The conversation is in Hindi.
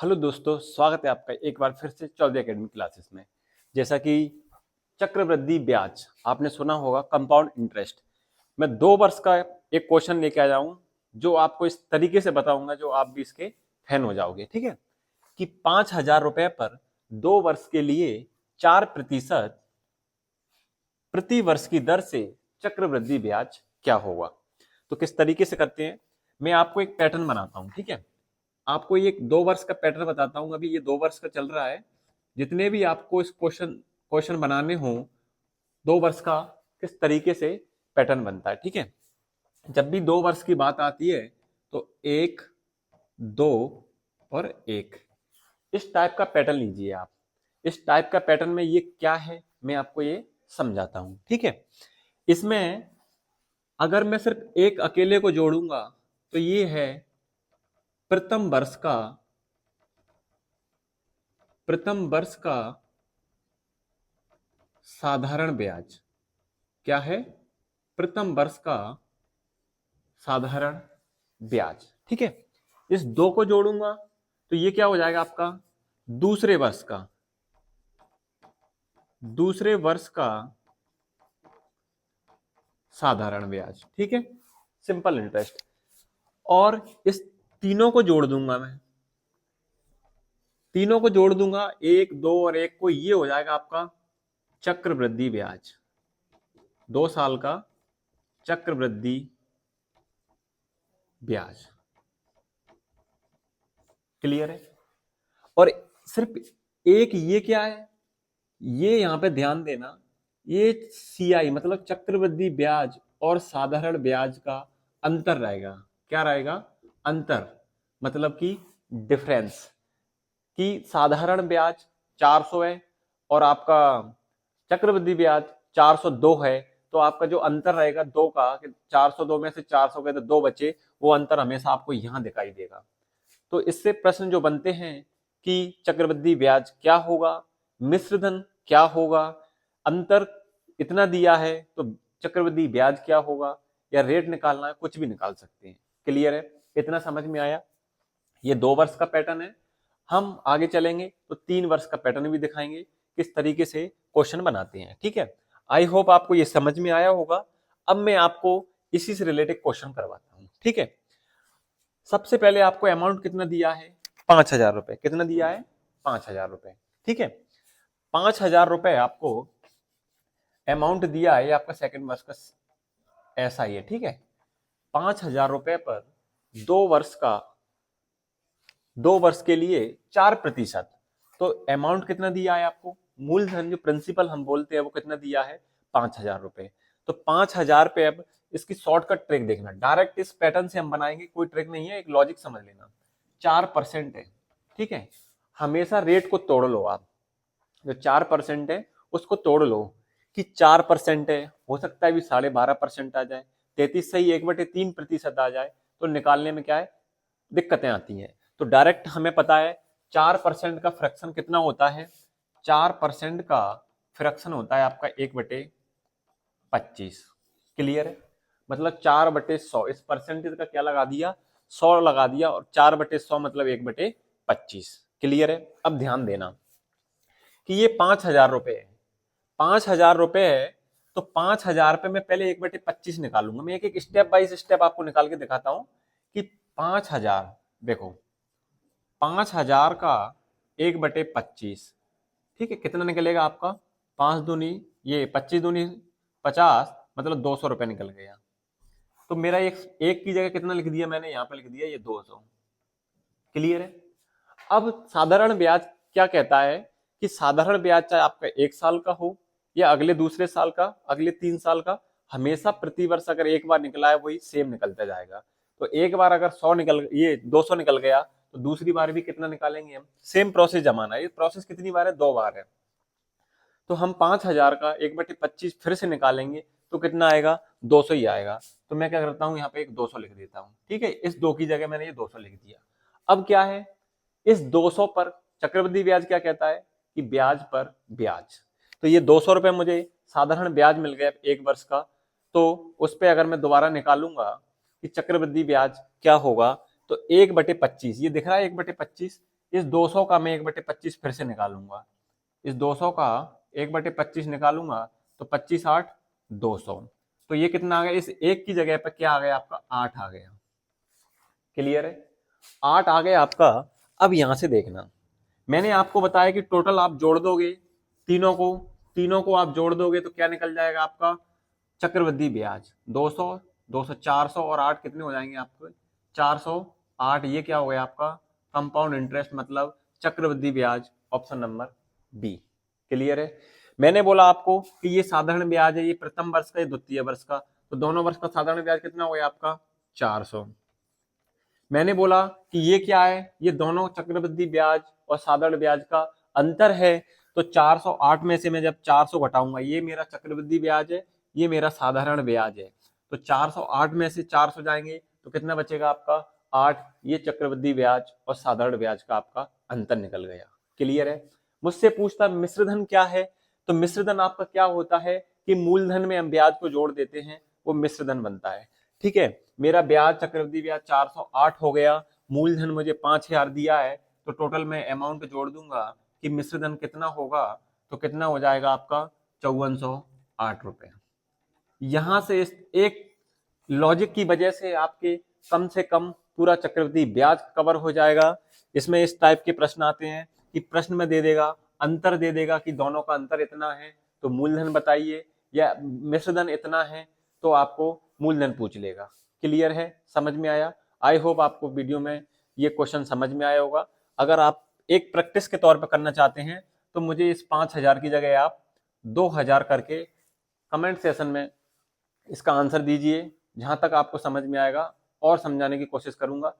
हेलो दोस्तों, स्वागत है आपका एक बार फिर से चौधरी एकेडमिक क्लासेस में। जैसा कि चक्रवृद्धि ब्याज आपने सुना होगा, कंपाउंड इंटरेस्ट। मैं 2 वर्ष का एक क्वेश्चन लेके आया हूं जो आपको इस तरीके से बताऊंगा जो आप भी इसके फैन हो जाओगे। ठीक है कि 5,000 रुपए पर 2 वर्ष के लिए 4% प्रति वर्ष की दर से चक्रवृद्धि ब्याज क्या होगा। तो किस तरीके से करते हैं, मैं आपको एक पैटर्न बनाता हूं। ठीक है, आपको ये 2 वर्ष का पैटर्न बताता हूँ। अभी ये 2 वर्ष का चल रहा है। जितने भी आपको इस क्वेश्चन क्वेश्चन बनाने हो 2 वर्ष का, किस तरीके से पैटर्न बनता है। ठीक है, जब भी 2 वर्ष की बात आती है तो 1, 2 और 1, इस टाइप का पैटर्न लीजिए आप। इस टाइप का पैटर्न में ये क्या है मैं आपको ये समझाता हूं। ठीक है, इसमें अगर मैं सिर्फ एक अकेले को जोड़ूंगा तो ये है प्रथम वर्ष का साधारण ब्याज। क्या है? प्रथम वर्ष का साधारण ब्याज। ठीक है, इस 2 को जोड़ूंगा तो ये क्या हो जाएगा आपका दूसरे वर्ष का साधारण ब्याज। ठीक है, सिंपल इंटरेस्ट। और इस तीनों को जोड़ दूंगा, मैं तीनों को जोड़ दूंगा, 1, 2 और 1 को, ये हो जाएगा आपका चक्रवृद्धि ब्याज। 2 साल का चक्रवृद्धि ब्याज। क्लियर है? और सिर्फ एक ये क्या है, ये यहां पे ध्यान देना, ये सीआई मतलब चक्रवृद्धि ब्याज और साधारण ब्याज का अंतर रहेगा। क्या रहेगा? अंतर, मतलब कि डिफरेंस। कि साधारण ब्याज 400 है और आपका चक्रवृद्धि ब्याज 402 है, तो आपका जो अंतर रहेगा 2 का, कि 402 में से 400 गए तो 2 बचे, वो अंतर हमेशा आपको यहां दिखाई देगा। तो इससे प्रश्न जो बनते हैं कि चक्रवृद्धि ब्याज क्या होगा, मिश्र धन क्या होगा, अंतर इतना दिया है तो चक्रवृद्धि ब्याज क्या होगा, या रेट निकालना है, कुछ भी निकाल सकते हैं। क्लियर है? इतना समझ में आया? ये 2 वर्ष का पैटर्न है। हम आगे चलेंगे तो 3 वर्ष का पैटर्न भी दिखाएंगे किस तरीके से क्वेश्चन बनाते हैं। ठीक है, आई होप आपको ये समझ में आया होगा। अब मैं आपको इसी से रिलेटेड क्वेश्चन करवाता हूँ। ठीक है, सबसे पहले आपको अमाउंट कितना दिया है? 5,000 रुपए। कितना दिया है? 5,000 रुपए। ठीक है, 5,000 रुपए आपको अमाउंट दिया है, आपका सेकंड वर्ष का ऐसा ही है। ठीक है, 5,000 रुपए पर 2 वर्ष का 2 वर्ष के लिए 4%, तो अमाउंट कितना दिया है आपको? मूलधन जो प्रिंसिपल हम बोलते हैं वो कितना दिया है? 5,000 रुपए। तो 5,000 पे अब इसकी शॉर्टकट ट्रिक देखना, डायरेक्ट इस पैटर्न से हम बनाएंगे, कोई ट्रिक नहीं है, एक लॉजिक समझ लेना। 4% है। ठीक है, हमेशा रेट को तोड़ लो आप। जो 4% है उसको तोड़ लो, कि 4% है, हो सकता है भी 12.5% आ जाए, 33 सही 1/3% आ जाए, तो निकालने में क्या है, दिक्कतें आती हैं। तो डायरेक्ट हमें पता है 4% का फ्रैक्शन कितना होता है? 4% का फ्रैक्शन होता है आपका 1/25। क्लियर है? मतलब 4/100, इस परसेंटेज का क्या लगा दिया? 100 लगा दिया, और 4/100 मतलब 1/25। क्लियर है? अब ध्यान देना कि ये 5,000 रुपए है। 5,000 रुपए है, तो 5,000 पे मैं पहले 1/25 निकालूंगा। मैं एक एक स्टेप बाय स्टेप आपको निकाल के दिखाता हूं कि 5,000, देखो 5,000 का 1/25, ठीक है, कितना निकलेगा आपका? 5 दूनी, ये 25 दूनी 50, मतलब 200 रुपये निकल गया। तो मेरा एक की जगह कितना लिख दिया मैंने, यहाँ पे लिख दिया ये 200। क्लियर है? अब साधारण ब्याज क्या कहता है कि साधारण ब्याज चाहे आपका 1 साल का हो या अगले दूसरे साल का, अगले 3 साल का, हमेशा प्रतिवर्ष अगर एक बार निकला है वही सेम निकलता जाएगा। तो एक बार अगर 200 निकल गया तो दूसरी बार भी कितना निकालेंगे हम? सेम प्रोसेस जमाना है। ये प्रोसेस कितनी बार है? 2 बार है। तो हम 5,000 का 1/25 फिर से निकालेंगे तो कितना आएगा? 200 ही आएगा। तो मैं क्या करता हूँ, यहाँ पे एक 200 लिख देता हूँ। ठीक है, इस 2 की जगह मैंने ये 200 लिख दिया। अब क्या है, इस 200 पर चक्रवृद्धि ब्याज क्या कहता है कि ब्याज पर ब्याज। तो ये 200 रुपए मुझे साधारण ब्याज मिल गया 1 वर्ष का, तो उस पर अगर मैं दोबारा निकालूंगा कि चक्रवृद्धि ब्याज क्या होगा, तो 1/25, ये दिख रहा है 1/25, इस 200 का मैं 1/25 फिर से निकालूंगा, इस 200 का 1/25 निकालूंगा तो 25 8 200, तो ये कितना आ गया, इस एक की जगह पर क्या आ गया आपका 8 आ गया। क्लियर है, 8 आ गया आपका। अब यहां से देखना, मैंने आपको बताया कि टोटल आप जोड़ दोगे तीनों को, तीनों को आप जोड़ दोगे तो क्या निकल जाएगा आपका चक्रवृद्धि ब्याज 200 200 400 और 8 कितने हो जाएंगे आपको 408, ये क्या हो गया आपका कंपाउंड इंटरेस्ट मतलब चक्रवृद्धि ब्याज, ऑप्शन नंबर बी। क्लियर है, मैंने बोला आपको कि ये साधारण ब्याज है, ये प्रथम वर्ष का, ये द्वितीय वर्ष का, तो दोनों वर्ष का साधारण ब्याज कितना हो गया आपका 400। मैंने बोला कि ये क्या है, ये दोनों चक्रवृद्धि ब्याज और साधारण ब्याज का अंतर है, तो 408 में से मैं जब 400 घटाऊंगा, ये मेरा चक्रवृद्धि ब्याज है, ये मेरा साधारण ब्याज है, तो 408 में से 400 जाएंगे तो कितना बचेगा आपका 8, ये चक्रवृद्धि ब्याज और साधारण ब्याज का आपका अंतर निकल गया। क्लियर है, मुझसे पूछता मिश्रधन क्या है, तो मिश्रधन आपका क्या होता है कि मूलधन में हम ब्याज को जोड़ देते हैं, वो मिश्रधन बनता है। ठीक है, मेरा ब्याज चक्रवृद्धि ब्याज 408 हो गया, मूलधन मुझे 5000 दिया है, तो टोटल मैं अमाउंट जोड़ दूंगा कि मिश्रधन कितना होगा, तो कितना हो जाएगा आपका 5408 रुपए। यहां से इस एक लॉजिक की वजह से आपके कम से कम पूरा चक्रवृद्धि ब्याज कवर हो जाएगा। इसमें इस टाइप के प्रश्न आते हैं कि प्रश्न में दे देगा, अंतर दे देगा कि दोनों का अंतर इतना है तो मूलधन बताइए, या मिश्रधन इतना है तो आपको मूलधन पूछ लेगा। क्लियर है, समझ में आया? आई होप आपको वीडियो में ये क्वेश्चन समझ में आया होगा। अगर आप एक प्रैक्टिस के तौर पर करना चाहते हैं तो मुझे इस 5000 की जगह आप 2000 करके कमेंट सेशन में इसका आंसर दीजिए, जहां तक आपको समझ में आएगा और समझाने की कोशिश करूंगा।